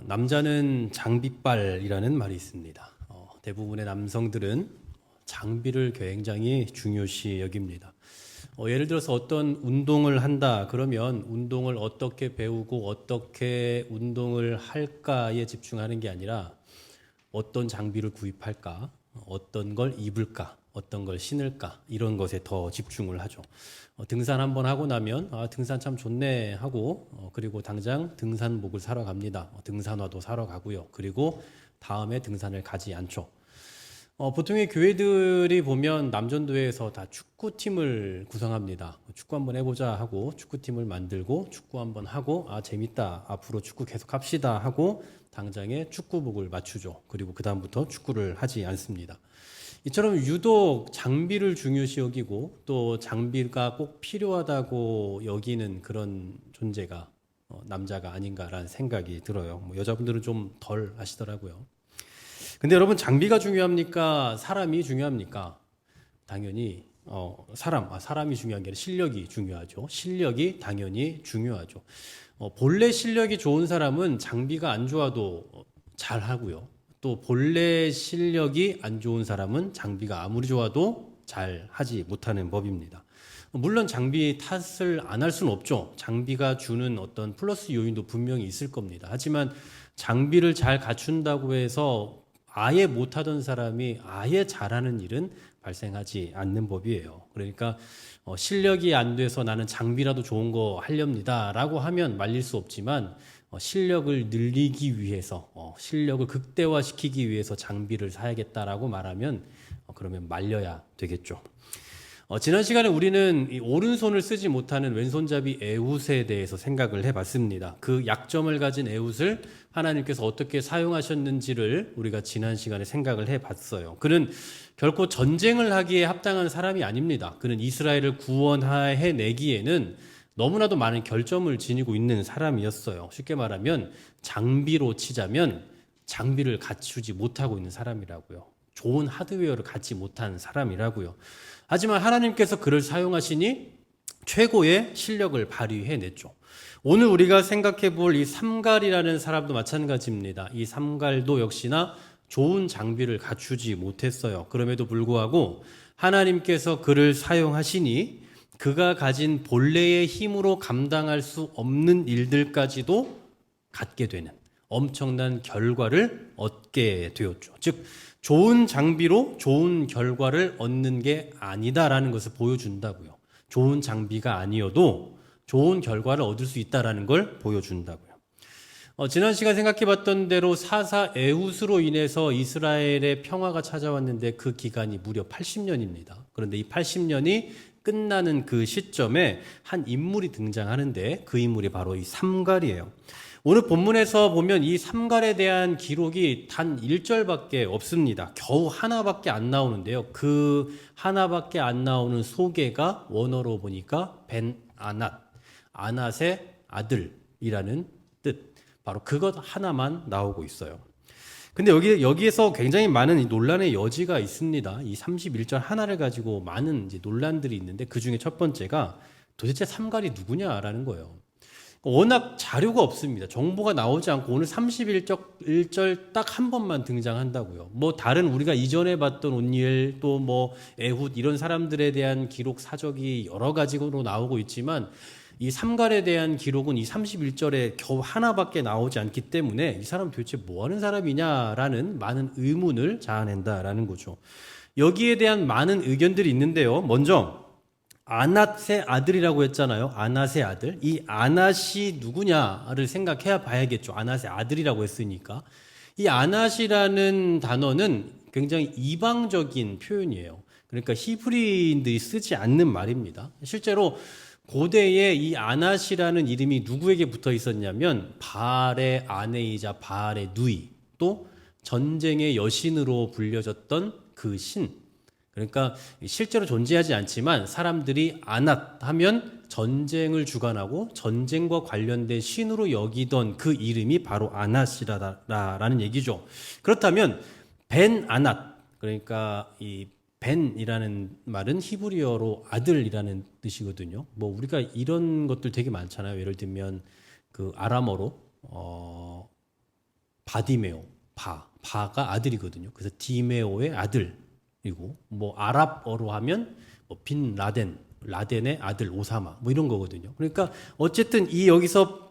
남자는 장비빨이라는 말이 있습니다. 대부분의 남성들은 장비를 굉장히 중요시 여깁니다. 예를 들어서 어떤 운동을 한다 그러면 운동을 어떻게 배우고 어떻게 운동을 할까에 집중하는 게 아니라 어떤 장비를 구입할까, 어떤 걸 입을까, 어떤 걸 신을까 이런 것에 더 집중을 하죠. 등산 한번 하고 나면 등산 참 좋네 하고 그리고 당장 등산복을 사러 갑니다. 등산화도 사러 가고요. 그리고 다음에 등산을 가지 않죠. 보통의 교회들이 보면 남전도에서 다 축구팀을 구성합니다. 축구 한번 해보자 하고 축구팀을 만들고 축구 한번 하고 재밌다 앞으로 축구 계속 합시다 하고 당장에 축구복을 맞추죠. 그리고 그 다음부터 축구를 하지 않습니다. 이처럼 유독 장비를 중요시 여기고 또 장비가 꼭 필요하다고 여기는 그런 존재가 남자가 아닌가라는 생각이 들어요. 여자분들은 좀 덜 하시더라고요. 근데 여러분 장비가 중요합니까? 사람이 중요합니까? 당연히 사람이 중요한 게 아니라 실력이 중요하죠. 실력이 당연히 중요하죠. 본래 실력이 좋은 사람은 장비가 안 좋아도 잘 하고요. 또 본래 실력이 안 좋은 사람은 장비가 아무리 좋아도 잘 하지 못하는 법입니다. 물론 장비 탓을 안 할 수는 없죠. 장비가 주는 어떤 플러스 요인도 분명히 있을 겁니다. 하지만 장비를 잘 갖춘다고 해서 아예 못하던 사람이 아예 잘하는 일은 발생하지 않는 법이에요. 그러니까 실력이 안 돼서 나는 장비라도 좋은 거 하렵니다 라고 하면 말릴 수 없지만 실력을 늘리기 위해서 실력을 극대화시키기 위해서 장비를 사야겠다라고 말하면 그러면 말려야 되겠죠. 지난 시간에 우리는 이 오른손을 쓰지 못하는 왼손잡이 에훗에 대해서 생각을 해봤습니다. 그 약점을 가진 에훗을 하나님께서 어떻게 사용하셨는지를 우리가 지난 시간에 생각을 해봤어요. 그는 결코 전쟁을 하기에 합당한 사람이 아닙니다. 그는 이스라엘을 구원해내기에는 너무나도 많은 결점을 지니고 있는 사람이었어요. 쉽게 말하면 장비로 치자면 장비를 갖추지 못하고 있는 사람이라고요. 좋은 하드웨어를 갖지 못한 사람이라고요. 하지만 하나님께서 그를 사용하시니 최고의 실력을 발휘해냈죠. 오늘 우리가 생각해 볼 이 삼갈이라는 사람도 마찬가지입니다. 이 삼갈도 역시나 좋은 장비를 갖추지 못했어요. 그럼에도 불구하고 하나님께서 그를 사용하시니 그가 가진 본래의 힘으로 감당할 수 없는 일들까지도 갖게 되는 엄청난 결과를 얻게 되었죠. 즉 좋은 장비로 좋은 결과를 얻는 게 아니다라는 것을 보여준다고요. 좋은 장비가 아니어도 좋은 결과를 얻을 수 있다라는 걸 보여준다고요. 지난 시간 생각해봤던 대로 사사 에훗으로 인해서 이스라엘의 평화가 찾아왔는데 그 기간이 무려 80년입니다. 그런데 이 80년이 끝나는 그 시점에 한 인물이 등장하는데 그 인물이 바로 이 삼갈이에요. 오늘 본문에서 보면 이 삼갈에 대한 기록이 단 1절밖에 없습니다. 겨우 하나밖에 안 나오는데요. 그 하나밖에 안 나오는 소개가 원어로 보니까 벤 아낫, 아낫의 아들이라는 뜻. 바로 그것 하나만 나오고 있어요. 근데 여기에서 굉장히 많은 논란의 여지가 있습니다. 이 31절 하나를 가지고 많은 이제 논란들이 있는데 그 중에 첫 번째가 도대체 삼갈이 누구냐라는 거예요. 워낙 자료가 없습니다. 정보가 나오지 않고 오늘 31절 딱 한 번만 등장한다고요. 다른 우리가 이전에 봤던 온니엘 또 에훗 이런 사람들에 대한 기록 사적이 여러 가지로 나오고 있지만 이 삼갈에 대한 기록은 이 31절에 겨우 하나밖에 나오지 않기 때문에 이 사람 도대체 뭐 하는 사람이냐라는 많은 의문을 자아낸다라는 거죠. 여기에 대한 많은 의견들이 있는데요. 먼저 아낫의 아들이라고 했잖아요. 아낫의 아들. 이 아낫이 누구냐를 생각해 봐야겠죠. 아낫의 아들이라고 했으니까. 이 아낫이라는 단어는 굉장히 이방적인 표현이에요. 그러니까 히브리인들이 쓰지 않는 말입니다. 실제로 고대에 이 아낫이라는 이름이 누구에게 붙어 있었냐면 바알의 아내이자 바알의 누이 또 전쟁의 여신으로 불려졌던 그 신. 그러니까 실제로 존재하지 않지만 사람들이 아낫 하면 전쟁을 주관하고 전쟁과 관련된 신으로 여기던 그 이름이 바로 아낫이라는 얘기죠. 그렇다면 벤 아낫, 그러니까 이 벤이라는 말은 히브리어로 아들이라는 뜻이거든요. 우리가 이런 것들 되게 많잖아요. 예를 들면 그 아람어로 바디메오, 바가 아들이거든요. 그래서 디메오의 아들이고, 뭐 아랍어로 하면 뭐 빈 라덴의 아들 오사마, 뭐 이런 거거든요. 그러니까 어쨌든 이 여기서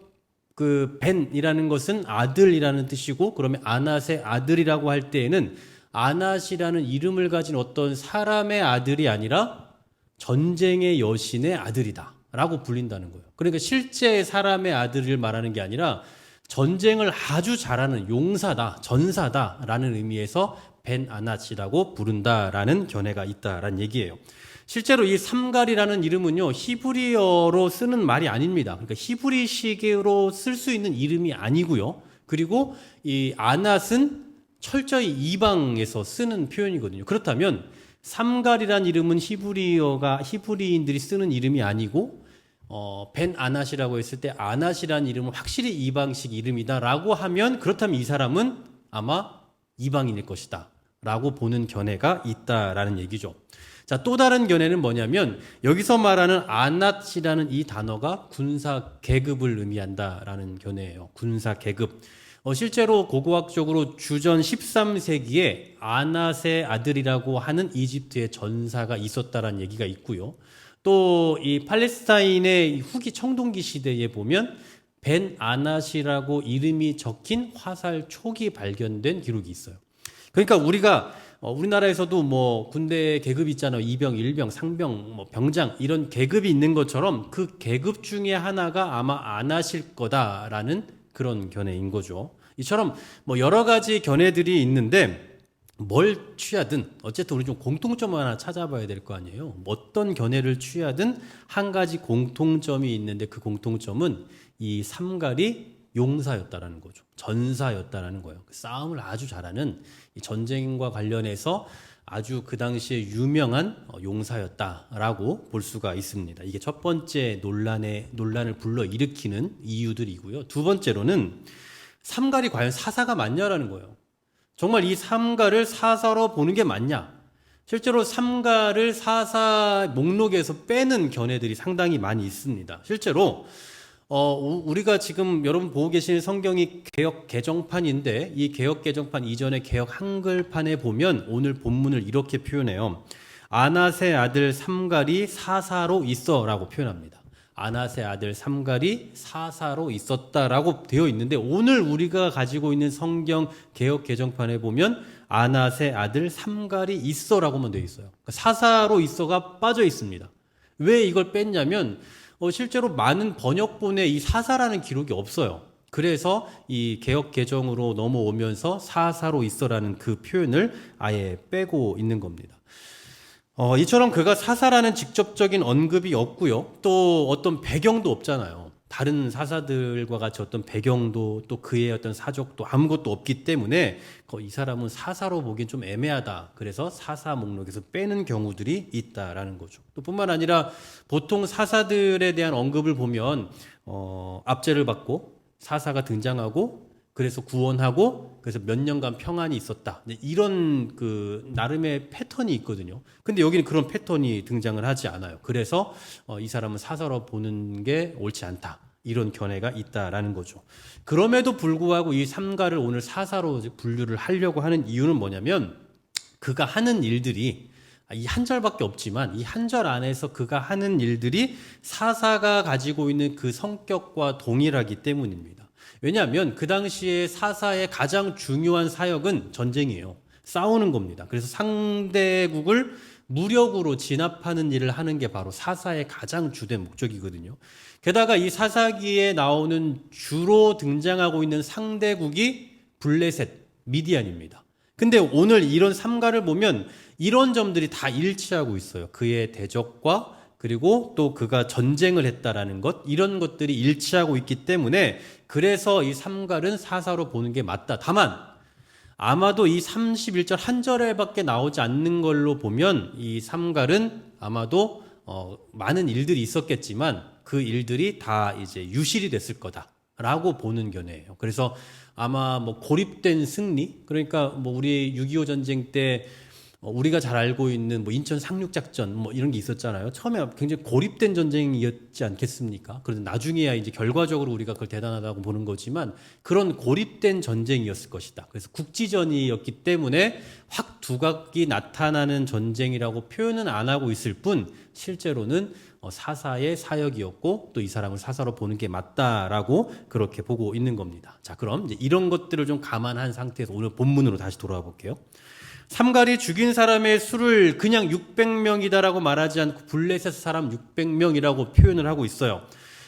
그 벤이라는 것은 아들이라는 뜻이고, 그러면 아낫의 아들이라고 할 때에는 아낫이라는 이름을 가진 어떤 사람의 아들이 아니라 전쟁의 여신의 아들이다라고 불린다는 거예요. 그러니까 실제 사람의 아들을 말하는 게 아니라 전쟁을 아주 잘하는 용사다, 전사다라는 의미에서 벤 아낫이라고 부른다라는 견해가 있다라는 얘기예요. 실제로 이 삼갈이라는 이름은요, 히브리어로 쓰는 말이 아닙니다. 그러니까 히브리식으로 쓸 수 있는 이름이 아니고요. 그리고 이 아낫은 철저히 이방에서 쓰는 표현이거든요. 그렇다면 삼갈이라는 이름은 히브리인들이 쓰는 이름이 아니고 벤 아낫이라고 했을 때 아낫이라는 이름은 확실히 이방식 이름이다라고 하면, 그렇다면 이 사람은 아마 이방인일 것이다 라고 보는 견해가 있다라는 얘기죠. 자, 또 다른 견해는 뭐냐면 여기서 말하는 아낫이라는 이 단어가 군사 계급을 의미한다라는 견해예요. 군사 계급. 실제로 고고학적으로 주전 13세기에 아낫의 아들이라고 하는 이집트의 전사가 있었다라는 얘기가 있고요. 또 이 팔레스타인의 후기 청동기 시대에 보면 벤 아낫이라고 이름이 적힌 화살 촉이 발견된 기록이 있어요. 그러니까 우리나라에서도 뭐 군대 계급 있잖아요. 이병, 일병, 상병, 뭐 병장 이런 계급이 있는 것처럼 그 계급 중에 하나가 아마 아낫일 거다라는 그런 견해인 거죠. 이처럼 뭐 여러 가지 견해들이 있는데 뭘 취하든 어쨌든 우리 좀 공통점 하나 찾아봐야 될 거 아니에요. 어떤 견해를 취하든 한 가지 공통점이 있는데 그 공통점은 이 삼갈이 용사였다라는 거죠. 전사였다라는 거예요. 싸움을 아주 잘하는 이 전쟁과 관련해서 아주 그 당시에 유명한 용사였다라고 볼 수가 있습니다. 이게 첫 번째 논란을 불러일으키는 이유들이고요. 두 번째로는 삼갈이 과연 사사가 맞냐라는 거예요. 정말 이 삼갈을 사사로 보는 게 맞냐? 실제로 삼갈을 사사 목록에서 빼는 견해들이 상당히 많이 있습니다. 실제로 우리가 지금 여러분 보고 계시는 성경이 개역 개정판인데 이 개역 개정판 이전의 개역 한글판에 보면 오늘 본문을 이렇게 표현해요. 아낫의 아들 삼갈이 사사로 있어라고 표현합니다. 아낫의 아들 삼갈이 사사로 있었다라고 되어 있는데 오늘 우리가 가지고 있는 성경 개역 개정판에 보면 아낫의 아들 삼갈이 있어라고만 되어 있어요. 그러니까 사사로 있어가 빠져 있습니다. 왜 이걸 뺐냐면 실제로 많은 번역본에 이 사사라는 기록이 없어요. 그래서 이 개역 개정으로 넘어오면서 사사로 있어라는 그 표현을 아예 빼고 있는 겁니다. 이처럼 그가 사사라는 직접적인 언급이 없고요. 또 어떤 배경도 없잖아요. 다른 사사들과 같이 어떤 배경도 또 그의 어떤 사적도 아무것도 없기 때문에 이 사람은 사사로 보기엔 좀 애매하다. 그래서 사사 목록에서 빼는 경우들이 있다라는 거죠. 또 뿐만 아니라 보통 사사들에 대한 언급을 보면 압제를 받고 사사가 등장하고 그래서 구원하고 그래서 몇 년간 평안이 있었다. 이런 그 나름의 패턴이 있거든요. 근데 여기는 그런 패턴이 등장을 하지 않아요. 그래서 이 사람은 사사로 보는 게 옳지 않다. 이런 견해가 있다라는 거죠. 그럼에도 불구하고 이 삼갈을 오늘 사사로 분류를 하려고 하는 이유는 뭐냐면 그가 하는 일들이 이 한 절밖에 없지만 이 한 절 안에서 그가 하는 일들이 사사가 가지고 있는 그 성격과 동일하기 때문입니다. 왜냐하면 그 당시에 사사의 가장 중요한 사역은 전쟁이에요. 싸우는 겁니다. 그래서 상대국을 무력으로 진압하는 일을 하는 게 바로 사사의 가장 주된 목적이거든요. 게다가 이 사사기에 나오는 주로 등장하고 있는 상대국이 블레셋, 미디안입니다. 근데 오늘 이런 삼가를 보면 이런 점들이 다 일치하고 있어요. 그의 대적과 그리고 또 그가 전쟁을 했다라는 것, 이런 것들이 일치하고 있기 때문에 그래서 이 삼갈은 사사로 보는 게 맞다. 다만 아마도 이 31절 한 절에밖에 나오지 않는 걸로 보면 이 삼갈은 아마도 많은 일들이 있었겠지만 그 일들이 다 이제 유실이 됐을 거다라고 보는 견해예요. 그래서 아마 뭐 고립된 승리, 그러니까 뭐 우리 6.25 전쟁 때 우리가 잘 알고 있는 뭐 인천 상륙작전 뭐 이런 게 있었잖아요. 처음에 굉장히 고립된 전쟁이었지 않겠습니까? 그런데 나중에야 이제 결과적으로 우리가 그걸 대단하다고 보는 거지만 그런 고립된 전쟁이었을 것이다. 그래서 국지전이었기 때문에 확 두각이 나타나는 전쟁이라고 표현은 안 하고 있을 뿐 실제로는 사사의 사역이었고 또 이 사람을 사사로 보는 게 맞다라고 그렇게 보고 있는 겁니다. 자, 그럼 이제 이런 것들을 좀 감안한 상태에서 오늘 본문으로 다시 돌아와 볼게요. 삼갈이 죽인 사람의 수를 그냥 600명이다라고 말하지 않고 블레셋 사람 600명이라고 표현을 하고 있어요.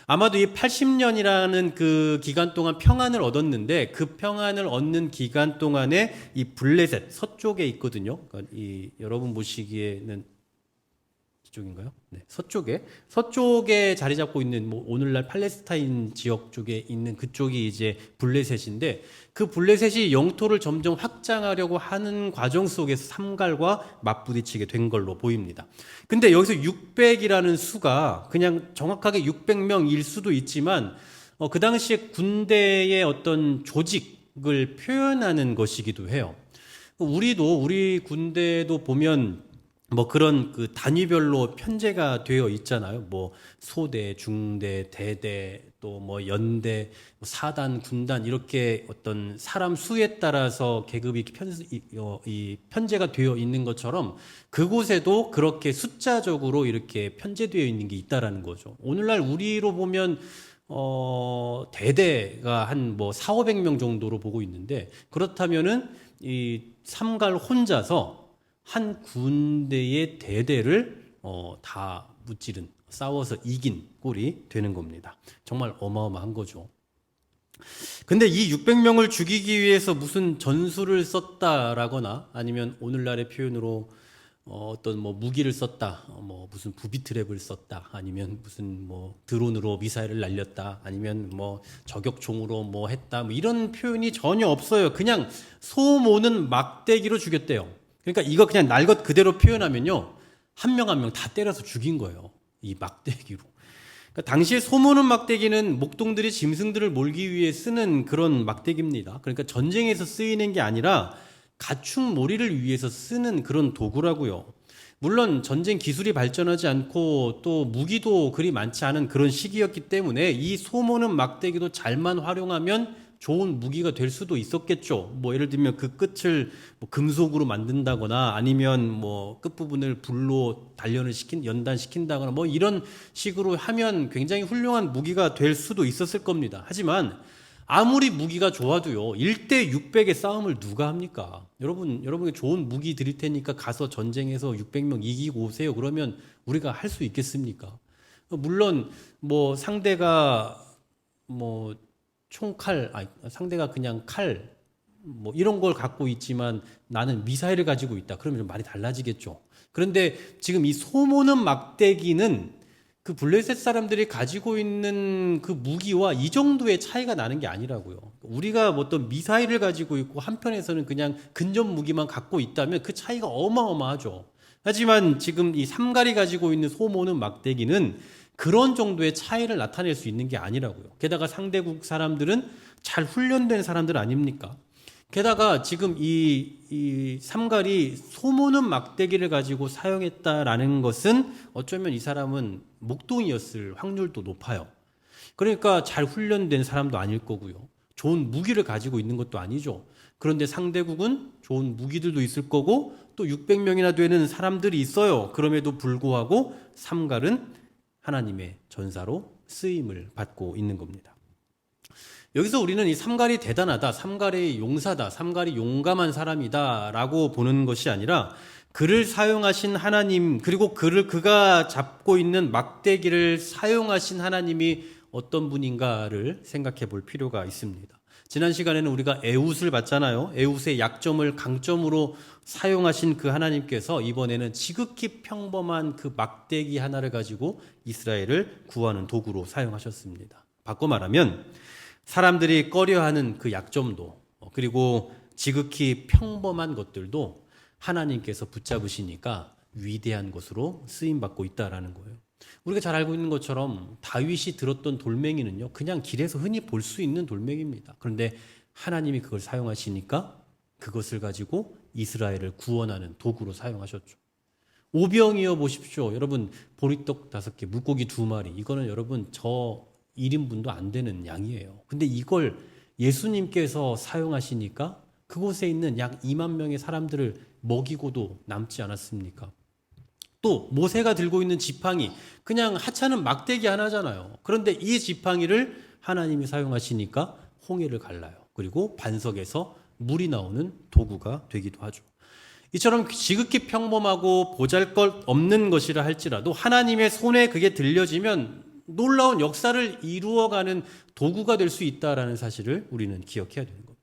아마도 이 80년이라는 그 기간 동안 평안을 얻었는데 그 평안을 얻는 기간 동안에 이 블레셋 서쪽에 있거든요. 그러니까 이 여러분 보시기에는 이쪽인가요? 네, 서쪽에 자리 잡고 있는 뭐 오늘날 팔레스타인 지역 쪽에 있는 그쪽이 이제 블레셋인데 그 블레셋이 영토를 점점 확장하려고 하는 과정 속에서 삼갈과 맞부딪히게 된 걸로 보입니다. 근데 여기서 600이라는 수가 그냥 정확하게 600명일 수도 있지만 그 당시에 군대의 어떤 조직을 표현하는 것이기도 해요. 우리 군대도 보면 뭐 그런 그 단위별로 편제가 되어 있잖아요. 뭐 소대, 중대, 대대, 또 뭐 연대, 사단, 군단 이렇게 어떤 사람 수에 따라서 계급이 편제가 되어 있는 것처럼 그곳에도 그렇게 숫자적으로 이렇게 편제되어 있는 게 있다라는 거죠. 오늘날 우리로 보면 대대가 한 뭐 4,500명 정도로 보고 있는데 그렇다면은 이 삼갈 혼자서 한 군대의 대대를 다 무찌른 싸워서 이긴 꼴이 되는 겁니다. 정말 어마어마한 거죠. 근데 이 600명을 죽이기 위해서 무슨 전술을 썼다라거나 아니면 오늘날의 표현으로 어떤 뭐 무기를 썼다, 뭐 무슨 부비 트랩을 썼다, 아니면 무슨 뭐 드론으로 미사일을 날렸다, 아니면 뭐 저격총으로 뭐 했다, 뭐 이런 표현이 전혀 없어요. 그냥 소 모는 막대기로 죽였대요. 그러니까 이거 그냥 날 것 그대로 표현하면요. 한 명 한 명 다 때려서 죽인 거예요. 이 막대기로. 그러니까 당시에 소모는 막대기는 목동들이 짐승들을 몰기 위해 쓰는 그런 막대기입니다. 그러니까 전쟁에서 쓰이는 게 아니라 가축몰이를 위해서 쓰는 그런 도구라고요. 물론 전쟁 기술이 발전하지 않고 또 무기도 그리 많지 않은 그런 시기였기 때문에 이 소모는 막대기도 잘만 활용하면 좋은 무기가 될 수도 있었겠죠. 뭐 예를 들면 그 끝을 뭐 금속으로 만든다거나 아니면 뭐 끝부분을 불로 연단시킨다거나 뭐 이런 식으로 하면 굉장히 훌륭한 무기가 될 수도 있었을 겁니다. 하지만 아무리 무기가 좋아도요, 1대 600의 싸움을 누가 합니까? 여러분에게 좋은 무기 드릴 테니까 가서 전쟁에서 600명 이기고 오세요. 그러면 우리가 할 수 있겠습니까? 물론 뭐 상대가 뭐 총칼, 상대가 그냥 칼, 뭐 이런 걸 갖고 있지만 나는 미사일을 가지고 있다. 그러면 좀 말이 달라지겠죠. 그런데 지금 이 소모는 막대기는 그 블레셋 사람들이 가지고 있는 그 무기와 이 정도의 차이가 나는 게 아니라고요. 우리가 뭐 어떤 미사일을 가지고 있고 한편에서는 그냥 근접 무기만 갖고 있다면 그 차이가 어마어마하죠. 하지만 지금 이 삼갈이 가지고 있는 소모는 막대기는 그런 정도의 차이를 나타낼 수 있는 게 아니라고요. 게다가 상대국 사람들은 잘 훈련된 사람들 아닙니까? 게다가 지금 이 삼갈이 소모는 막대기를 가지고 사용했다라는 것은 어쩌면 이 사람은 목동이었을 확률도 높아요. 그러니까 잘 훈련된 사람도 아닐 거고요. 좋은 무기를 가지고 있는 것도 아니죠. 그런데 상대국은 좋은 무기들도 있을 거고 또 600명이나 되는 사람들이 있어요. 그럼에도 불구하고 삼갈은 하나님의 전사로 쓰임을 받고 있는 겁니다. 여기서 우리는 이 삼갈이 대단하다, 삼갈이 용사다, 삼갈이 용감한 사람이다 라고 보는 것이 아니라 그를 사용하신 하나님, 그리고 그가 잡고 있는 막대기를 사용하신 하나님이 어떤 분인가를 생각해 볼 필요가 있습니다. 지난 시간에는 우리가 에훗을 봤잖아요. 에훗의 약점을 강점으로 사용하신 그 하나님께서 이번에는 지극히 평범한 그 막대기 하나를 가지고 이스라엘을 구하는 도구로 사용하셨습니다. 바꿔 말하면 사람들이 꺼려하는 그 약점도 그리고 지극히 평범한 것들도 하나님께서 붙잡으시니까 위대한 것으로 쓰임받고 있다라는 거예요. 우리가 잘 알고 있는 것처럼 다윗이 들었던 돌멩이는요, 그냥 길에서 흔히 볼 수 있는 돌멩이입니다. 그런데 하나님이 그걸 사용하시니까 그것을 가지고 이스라엘을 구원하는 도구로 사용하셨죠. 오병이어 보십시오. 여러분, 보리떡 5개, 물고기 2마리. 이거는 여러분 저 1인분도 안 되는 양이에요. 근데 이걸 예수님께서 사용하시니까 그곳에 있는 약 2만 명의 사람들을 먹이고도 남지 않았습니까? 또 모세가 들고 있는 지팡이, 그냥 하찮은 막대기 하나잖아요. 그런데 이 지팡이를 하나님이 사용하시니까 홍해를 갈라요. 그리고 반석에서 물이 나오는 도구가 되기도 하죠. 이처럼 지극히 평범하고 보잘것없는 것이라 할지라도 하나님의 손에 그게 들려지면 놀라운 역사를 이루어가는 도구가 될 수 있다는 사실을 우리는 기억해야 되는 겁니다.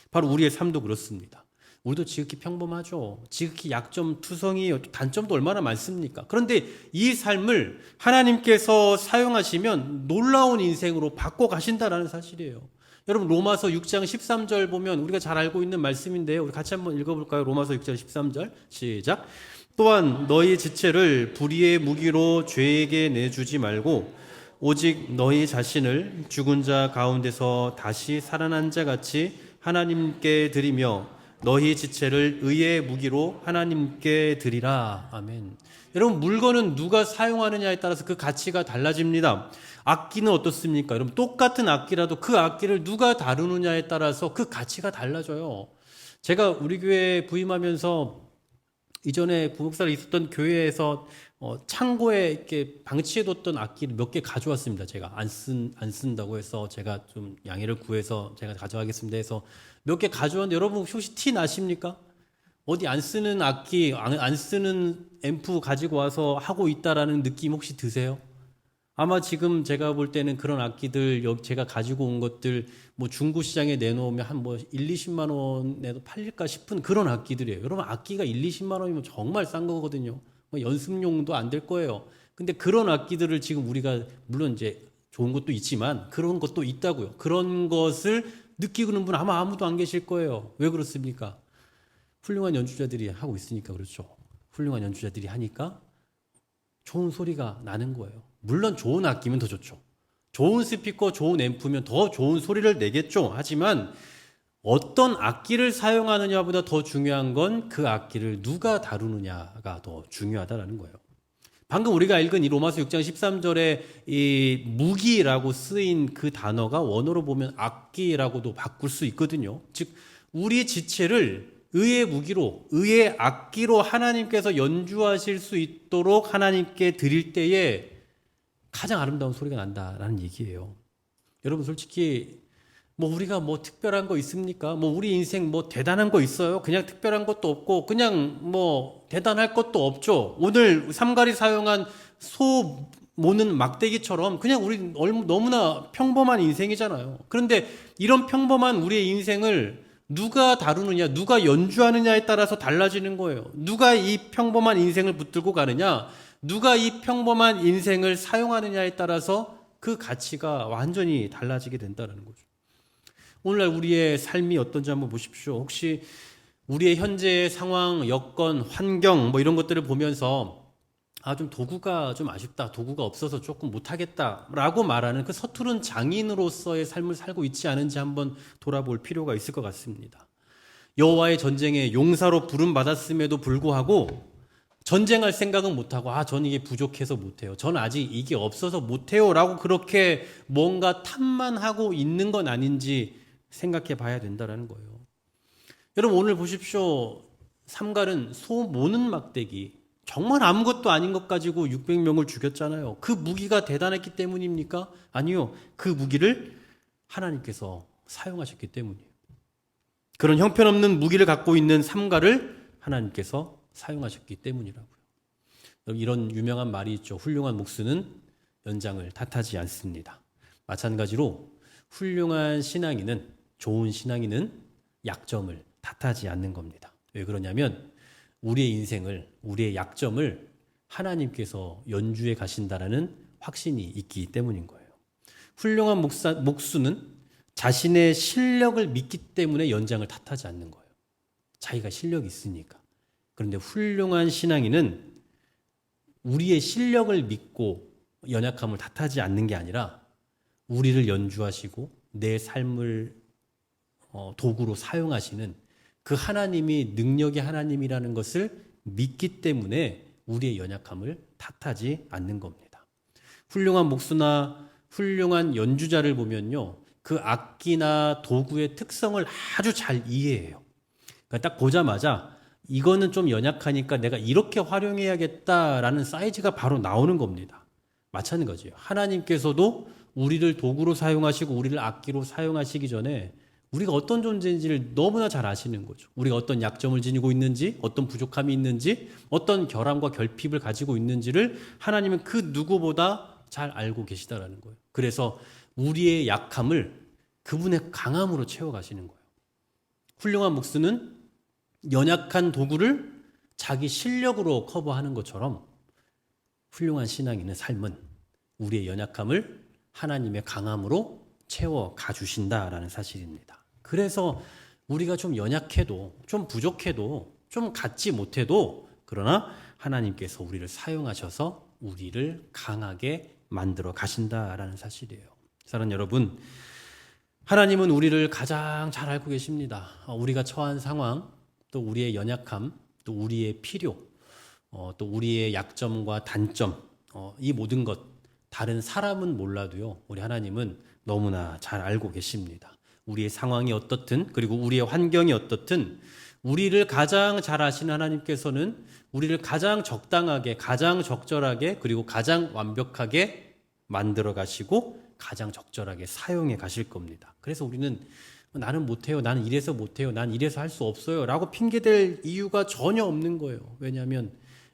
바로 우리의 삶도 그렇습니다. 우리도 지극히 평범하죠. 지극히 약점, 투성이, 단점도 얼마나 많습니까? 그런데 이 삶을 하나님께서 사용하시면 놀라운 인생으로 바꿔 가신다라는 사실이에요. 여러분, 로마서 6장 13절 보면 우리가 잘 알고 있는 말씀인데요. 우리 같이 한번 읽어볼까요? 로마서 6장 13절 시작. 또한 너희 지체를 불의의 무기로 죄에게 내주지 말고 오직 너희 자신을 죽은 자 가운데서 다시 살아난 자 같이 하나님께 드리며 너희 지체를 의의 무기로 하나님께 드리라. 아멘. 여러분, 물건은 누가 사용하느냐에 따라서 그 가치가 달라집니다. 악기는 어떻습니까? 여러분, 똑같은 악기라도 그 악기를 누가 다루느냐에 따라서 그 가치가 달라져요. 제가 우리 교회에 부임하면서 이전에 부목사로 있었던 교회에서 창고에 이렇게 방치해뒀던 악기를 몇 개 가져왔습니다. 제가 안 쓴다고 해서 제가 좀 양해를 구해서 제가 가져가겠습니다 해서 몇 개 가져왔는데 여러분 혹시 티 나십니까? 어디 안 쓰는 악기, 안 쓰는 앰프 가지고 와서 하고 있다라는 느낌 혹시 드세요? 아마 지금 제가 볼 때는 그런 악기들, 제가 가지고 온 것들, 뭐 중고 시장에 내놓으면 한 뭐 1, 20만 원에도 팔릴까 싶은 그런 악기들이에요. 여러분, 악기가 1, 20만 원이면 정말 싼 거거든요. 뭐 연습용도 안 될 거예요. 근데 그런 악기들을 지금 우리가, 물론 이제 좋은 것도 있지만 그런 것도 있다고요. 그런 것을 느끼는 분 아마 아무도 안 계실 거예요. 왜 그렇습니까? 훌륭한 연주자들이 하고 있으니까 그렇죠. 훌륭한 연주자들이 하니까 좋은 소리가 나는 거예요. 물론 좋은 악기면 더 좋죠. 좋은 스피커, 좋은 앰프면 더 좋은 소리를 내겠죠. 하지만 어떤 악기를 사용하느냐보다 더 중요한 건 그 악기를 누가 다루느냐가 더 중요하다는 거예요. 방금 우리가 읽은 이 로마서 6장 13절에 이 무기라고 쓰인 그 단어가 원어로 보면 악기라고도 바꿀 수 있거든요. 즉 우리 지체를 의의 무기로, 의의 악기로 하나님께서 연주하실 수 있도록 하나님께 드릴 때에 가장 아름다운 소리가 난다라는 얘기예요. 여러분, 솔직히 뭐 우리가 뭐 특별한 거 있습니까? 뭐 우리 인생 뭐 대단한 거 있어요? 그냥 특별한 것도 없고 그냥 뭐 대단할 것도 없죠. 오늘 삼가리 사용한 소 모는 막대기처럼 그냥 우리 너무나 평범한 인생이잖아요. 그런데 이런 평범한 우리의 인생을 누가 다루느냐, 누가 연주하느냐에 따라서 달라지는 거예요. 누가 이 평범한 인생을 붙들고 가느냐, 누가 이 평범한 인생을 사용하느냐에 따라서 그 가치가 완전히 달라지게 된다는 거죠. 오늘날 우리의 삶이 어떤지 한번 보십시오. 혹시 우리의 현재의 상황, 여건, 환경 뭐 이런 것들을 보면서 좀 도구가 좀 아쉽다, 도구가 없어서 조금 못하겠다라고 말하는 그 서투른 장인으로서의 삶을 살고 있지 않은지 한번 돌아볼 필요가 있을 것 같습니다. 여호와의 전쟁에 용사로 부름받았음에도 불구하고 전쟁할 생각은 못하고 전 이게 부족해서 못해요. 전 아직 이게 없어서 못해요 라고 그렇게 뭔가 탓만 하고 있는 건 아닌지 생각해 봐야 된다는 거예요. 여러분, 오늘 보십시오. 삼갈은 소 모는 막대기, 정말 아무것도 아닌 것 가지고 600명을 죽였잖아요. 그 무기가 대단했기 때문입니까? 아니요. 그 무기를 하나님께서 사용하셨기 때문이에요. 그런 형편없는 무기를 갖고 있는 삼갈을 하나님께서 사용하셨기 때문이라고요. 이런 유명한 말이 있죠. 훌륭한 목수는 연장을 탓하지 않습니다. 마찬가지로 훌륭한 신앙인은, 좋은 신앙인은 약점을 탓하지 않는 겁니다. 왜 그러냐면 우리의 인생을, 우리의 약점을 하나님께서 연주해 가신다라는 확신이 있기 때문인 거예요. 훌륭한 목수는 자신의 실력을 믿기 때문에 연장을 탓하지 않는 거예요. 자기가 실력이 있으니까. 그런데 훌륭한 신앙인은 우리의 실력을 믿고 연약함을 탓하지 않는 게 아니라 우리를 연주하시고 내 삶을 도구로 사용하시는 그 하나님이 능력의 하나님이라는 것을 믿기 때문에 우리의 연약함을 탓하지 않는 겁니다. 훌륭한 목수나 훌륭한 연주자를 보면요, 그 악기나 도구의 특성을 아주 잘 이해해요. 그러니까 딱 보자마자 이거는 좀 연약하니까 내가 이렇게 활용해야겠다라는 사이즈가 바로 나오는 겁니다. 마찬가지예요. 하나님께서도 우리를 도구로 사용하시고 우리를 악기로 사용하시기 전에 우리가 어떤 존재인지를 너무나 잘 아시는 거죠. 우리가 어떤 약점을 지니고 있는지, 어떤 부족함이 있는지, 어떤 결함과 결핍을 가지고 있는지를 하나님은 그 누구보다 잘 알고 계시다라는 거예요. 그래서 우리의 약함을 그분의 강함으로 채워가시는 거예요. 훌륭한 목수는 연약한 도구를 자기 실력으로 커버하는 것처럼 훌륭한 신앙인의 삶은 우리의 연약함을 하나님의 강함으로 채워가 주신다라는 사실입니다. 그래서 우리가 좀 연약해도, 좀 부족해도, 좀 갖지 못해도, 그러나 하나님께서 우리를 사용하셔서 우리를 강하게 만들어 가신다라는 사실이에요. 사랑하는 여러분, 하나님은 우리를 가장 잘 알고 계십니다. 우리가 처한 상황, 또 우리의 연약함, 또 우리의 필요, 또 우리의 약점과 단점, 이 모든 것, 다른 사람은 몰라도요, 우리 하나님은 너무나 잘 알고 계십니다. 우리의 상황이 어떻든, 그리고 우리의 환경이 어떻든, 우리를 가장 잘 아시는 하나님께서는 우리를 가장 적당하게, 가장 적절하게, 그리고 가장 완벽하게 만들어 가시고 가장 적절하게 사용해 가실 겁니다. 그래서 우리는 나는 못해요, 나는 이래서 못해요, 난 이래서 할 수 없어요 라고 핑계댈 이유가 전혀 없는 거예요. 왜냐하면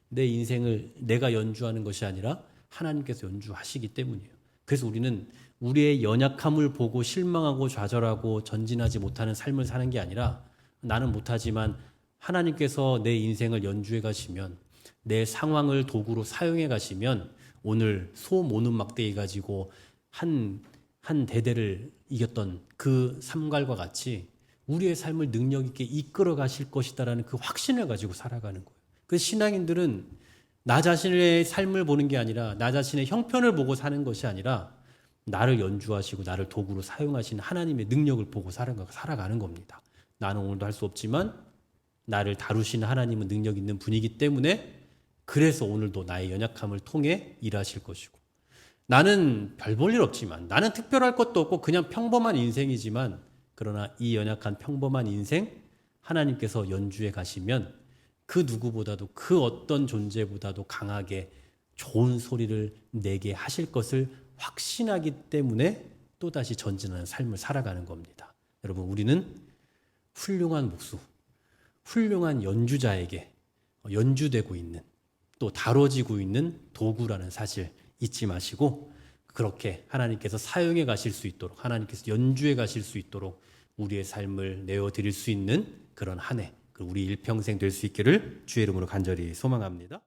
내 인생을 내가 연주하는 것이 아니라 하나님께서 연주하시기 때문이에요. 그래서 우리는 우리의 연약함을 보고 실망하고 좌절하고 전진하지 못하는 삶을 사는 게 아니라 나는 못하지만 하나님께서 내 인생을 연주해 가시면, 내 상황을 도구로 사용해 가시면 오늘 소 모는 막대기 가지고 한 대대를 이겼던 그 삼갈과 같이 우리의 삶을 능력 있게 이끌어 가실 것이다라는 그 확신을 가지고 살아가는 거예요. 그 신앙인들은 나 자신의 삶을 보는 게 아니라 나 자신의 형편을 보고 사는 것이 아니라 나를 연주하시고 나를 도구로 사용하시는 하나님의 능력을 보고 살아가는 겁니다. 나는 오늘도 할 수 없지만 나를 다루시는 하나님은 능력 있는 분이기 때문에, 그래서 오늘도 나의 연약함을 통해 일하실 것이고, 나는 별 볼 일 없지만, 나는 특별할 것도 없고 그냥 평범한 인생이지만, 그러나 이 연약한 평범한 인생 하나님께서 연주해 가시면 그 누구보다도, 그 어떤 존재보다도 강하게 좋은 소리를 내게 하실 것을 확신하기 때문에 또다시 전진하는 삶을 살아가는 겁니다. 여러분, 우리는 훌륭한 목수, 훌륭한 연주자에게 연주되고 있는, 또 다뤄지고 있는 도구라는 사실 잊지 마시고, 그렇게 하나님께서 사용해 가실 수 있도록, 하나님께서 연주해 가실 수 있도록 우리의 삶을 내어드릴 수 있는 그런 한 해, 우리 일평생 될 수 있기를 주의 이름으로 간절히 소망합니다.